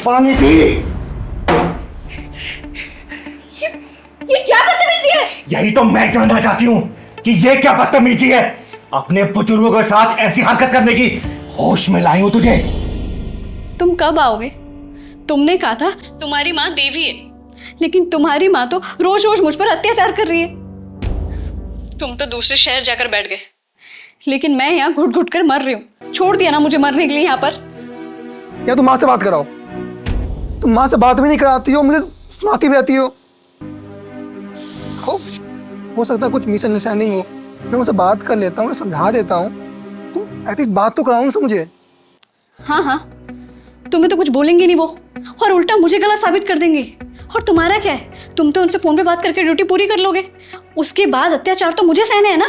पानी पी। ये क्या बदतमीजी है? यही तो मैं जानना चाहती हूँ कि ये क्या बदतमीजी है। अपने बुजुर्गों के साथ ऐसी हरकत करने की होश में लाई हूँ तुझे। तुम कब आओगे? तुमने कहा था तुम्हारी माँ देवी है, लेकिन तुम्हारी माँ तो रोज रोज मुझ पर अत्याचार कर रही है। तुम तो दूसरे शहर जाकर बैठ गए, लेकिन मैं यहाँ घुट घुट कर मर रही हूँ। छोड़ दिया ना मुझे मरने के लिए यहाँ पर। या तुम माँ से बात कराओ। तुम माँ से बात भी नहीं कराती हो, मुझे सुनाती भी रहती हो। हो सकता है कुछ मिसअंडरस्टैंडिंग हो, मैं उनसे बात कर लेता हूँ, समझा देता हूँ। तुम एटलीस्ट बात तो कराओ उनसे मुझे। हाँ हाँ, तुम्हें तो कुछ बोलेंगी नहीं वो, और उल्टा मुझे गलत साबित कर देंगी। और तुम्हारा क्या है, तुम तो उनसे फोन पे बात करके ड्यूटी पूरी कर लोगे, उसके बाद अत्याचार तो मुझे सहने है ना।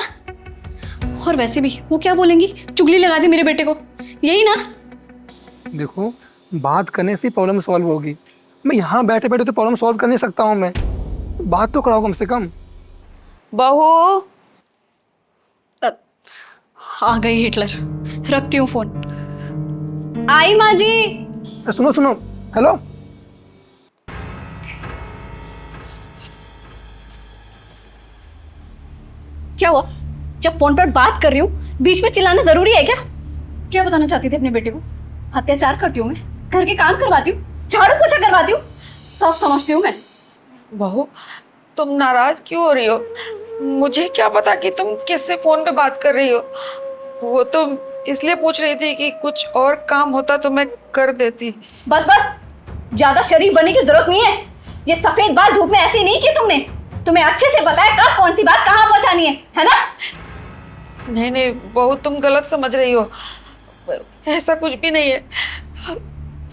और वैसे भी वो क्या बोलेंगी, चुगली लगा दी मेरे बेटे को, यही ना। देखो, बात करने से प्रॉब्लम सॉल्व होगी। मैं यहाँ बैठे बैठे तो प्रॉब्लम सॉल्व कर नहीं सकता हूँ। मैं बात तो कराओ कम से कम। बहू, आ गई हिटलर। रखती हूँ फोन। आई माँ जी। सुनो सुनो, हेलो। क्या हुआ? जब फोन पर बात कर रही हूँ बीच में चिल्लाना जरूरी है क्या? क्या बताना चाहती थी अपने बेटे को? अत्याचार करती हूँ मैं, घर के काम करवाती हूँ, झाड़ू पोछा करवाती हूँ, सब समझती हूँ मैं। बहू, तुम नाराज क्यों हो रही हो? मुझे क्या पता कि तुम किससे फोन पे बात कर रही हो। वो तो इसलिए पूछ रही थी कि कुछ और काम होता तो मैं कर देती। बस बस, ज्यादा शरीफ बनने की जरूरत नहीं है। ये सफेद बाल धूप में ऐसे नहीं किए तुमने। तुम्हें अच्छे से पता है कब कौन सी बात कहाँ पहुंचानी है ना? नहीं नहीं बहू, तुम गलत समझ रही हो। ऐसा कुछ भी नहीं है।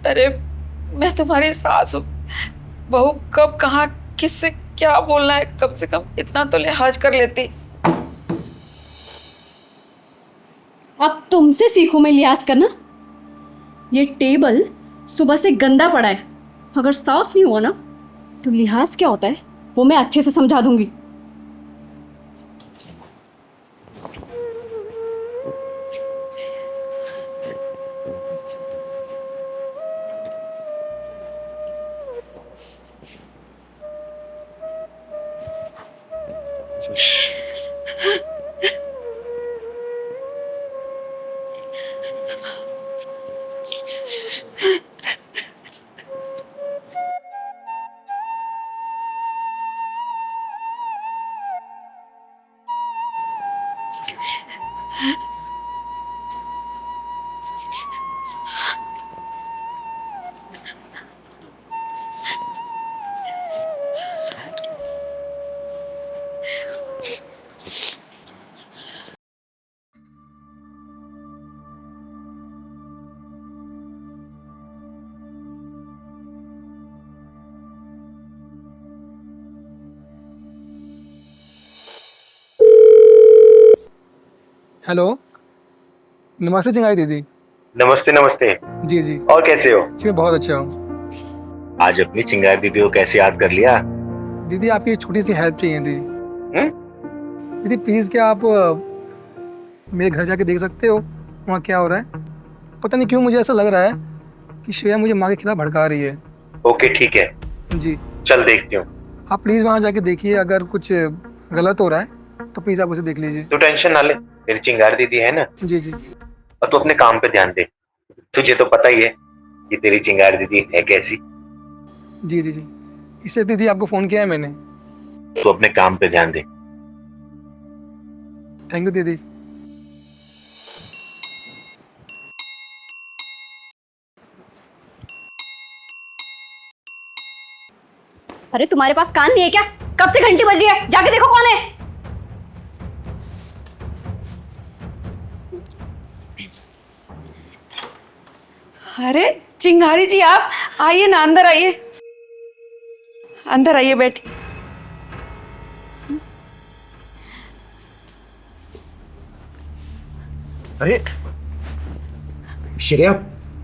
अरे मैं तुम्हारी सास हूँ। बहू कब कहाँ किससे क्या बोलना है, कम से कम इतना तो लिहाज कर लेती। अब तुमसे सीखो मैं लिहाज करना। ये टेबल सुबह से गंदा पड़ा है, अगर साफ नहीं हुआ ना तो लिहाज क्या होता है वो मैं अच्छे से समझा दूंगी। हेलो, नमस्ते चिंगारी दीदी। नमस्ते नमस्ते। जी जी और कैसे हो? जी, मैं बहुत अच्छा हूँ। आज अपनी चिंगारी दीदी को कैसे याद कर लिया? दीदी, आपकी एक छोटी सी हेल्प चाहिए थी। दीदी प्लीज़, क्या आप मेरे घर जाके देख सकते हो वहाँ क्या हो रहा है? पता नहीं क्यों मुझे ऐसा लग रहा है कि श्रेया मुझे माँ के खिलाफ भड़का रही है। ओके ठीक है, जी, चल देखती हूँ। आप प्लीज़ वहाँ जाके देखिए, अगर कुछ गलत हो रहा है तो प्लीज़ आप उसे देख लीजिए। तू टेंशन ना ले, तेरी चिंगारी दीदी है ना। जी जी और तू अपने काम पे ध्यान दे। तुझे तो पता ही है कि तेरी चिंगारी दीदी है कैसी। जी जी जी, इससे दीदी आपको फ़ोन किया है मैंने। तू अपने काम पे ध्यान दे। थैंक यू दीदी। अरे तुम्हारे पास कान नहीं है क्या? कब से घंटी बज रही है, जाके देखो कौन है। अरे चिंगारी जी, आप आइए ना, अंदर आइए, अंदर आइए, बैठिए। अरे श्रेया,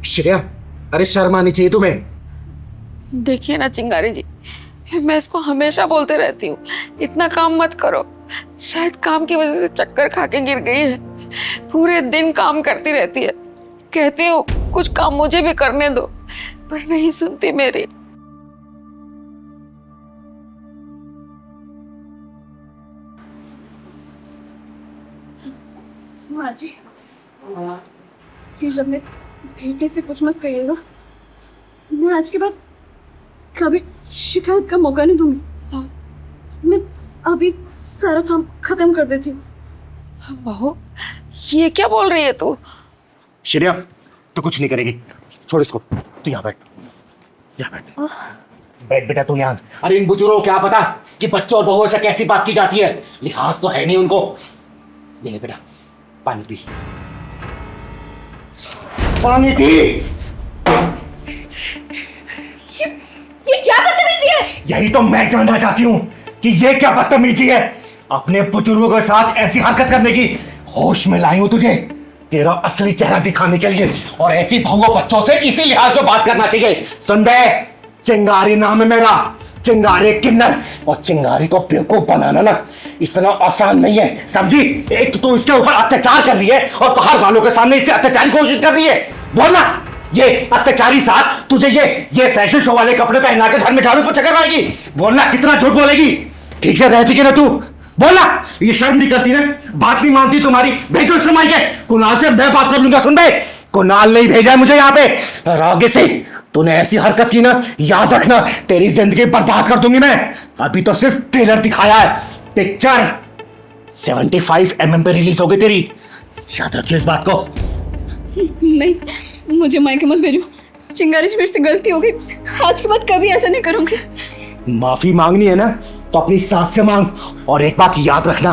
श्रेया, अरे शर्म आनी चाहिए तुम्हें। देखिए ना चिंगारी जी, मैं इसको हमेशा बोलते रहती हूँ इतना काम मत करो। शायद काम की वजह से चक्कर खा के गिर गई है। पूरे दिन काम करती रहती है। कहती हूँ कुछ काम मुझे भी करने दो, पर नहीं सुनती मेरी। माँ जी, प्लीज अपने बेटे से कुछ मत कहिएगा। मैं आज के बाद कभी शिकायत का मौका नहीं दूंगी। मैं अभी सारा काम खत्म कर देती हूँ। बहू, ये क्या बोल रही है तू? श्रेया तो कुछ नहीं करेगी, छोड़ इसको। तू यहाँ बैठ, यहाँ बैठ। बैठ बेटा तू यहाँ। अरे इन बुजुर्गों को क्या पता कि बच्चों और बहुओं से कैसी बात की जाती है, लिहाज तो है नहीं उनको। ले बेटा पानी पी, पानी पी। ये क्या बदतमीजी है? यही तो मैं जानना चाहती हूँ कि ये क्या बदतमीजी है, अपने बुजुर्गों के साथ ऐसी हरकत करने की। होश में लाई हूं तुझे तेरा असली चेहरा दिखाने के लिए, और ऐसी बहुओं बच्चों से इसी लिहाज से बात करना चाहिए। सुन बे, चिंगारी नाम है मेरा, चिंगारी किन्नर। और चिंगारी को बेवकूफ बनाना ना इतना आसान नहीं है, समझी? एक तो तू इसके ऊपर अत्याचार कर रही है और बाहर वालों के सामने इससे अत्याचार की कोशिश कर रही है। बोलना, ये अत्याचारी साथ तुझे ये फैशन शो वाले कपड़े पहना के घर में झाड़ू पोछा करवाएगी? बोलना, कितना झूठ बोलेगी? ठीक से रहती कि ना तू? बोलना, ये शर्म नहीं करती ना, बात नहीं मानती तुम्हारी? भेजो इस माई के, कुणाल से मैं बात कर लूंगा। सुन बे, कुणाल नहीं भेजा है मुझे यहाँ पे। और आगे से तूने ऐसी हरकत की ना, याद रखना तेरी जिंदगी बर्बाद कर दूंगी मैं। अभी तो सिर्फ ट्रेलर दिखाया है, पिक्चर 75 mm पे रिलीज हो गई तेरी, याद रखिए इस बात को। नहीं, मुझे मायके मत भेजो। चिंगारी मेरे से गलती हो गई, आज के बाद कभी ऐसा नहीं करूंगी। माफी मांगनी है ना तो अपनी सास से मांग, और एक बात याद रखना,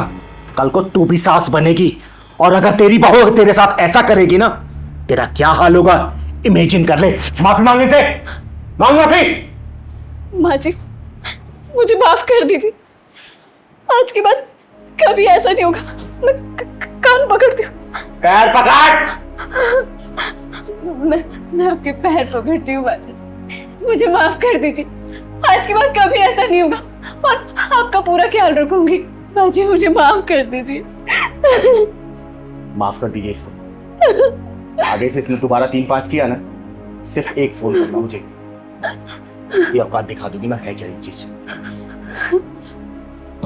कल को तू भी सास बनेगी, और अगर तेरी बहू तेरे साथ ऐसा करेगी ना, तेरा क्या हाल होगा इमेजिन कर ले। माफी मांगने से मांग माफी। माँ जी, मुझे माफ कर दीजिए, आज के बाद कभी ऐसा नहीं होगा। मैं कान पकड़ती हूँ। पैर पकड़। मैं आपके पैर पकड़ती हूँ। मुझे माफ कर दीजिए, आज के बाद कभी ऐसा नहीं होगा, और आपका पूरा ख्याल रखूंगी। बाजी, मुझे माफ कर दीजिए। माफ कर दीजिए इसको। आगे से इसने दोबारा 3-5 किया ना, सिर्फ एक फोन करना मुझे, ये औकात दिखा दूंगी मैं है क्या ये चीज।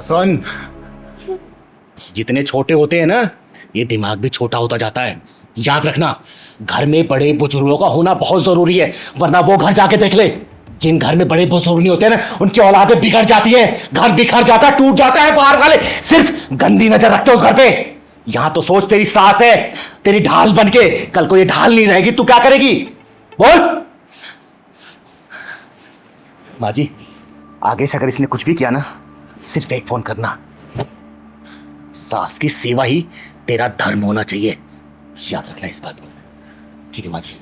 सुन, जितने छोटे होते हैं ना, ये दिमाग भी छोटा होता जाता है। याद रखना, घर में बड़े बुजुर्गों का होना बहुत जरूरी है, वरना वो घर जाके देख ले, जिन घर में बड़े बुजुर्ग नहीं होते हैं ना, उनकी औलादें बिगड़ जाती है, घर बिखर जाता है, टूट जाता है। बाहर वाले सिर्फ गंदी नजर रखते हैं उस घर पे। यहां तो सोच, तेरी सास है तेरी ढाल बनके, कल को ये ढाल नहीं रहेगी, तू क्या करेगी? बोल। माँ जी, आगे से अगर इसने कुछ भी किया ना, सिर्फ एक फोन करना। सास की सेवा ही तेरा धर्म होना चाहिए, याद रखना इस बात को। ठीक है माँ जी।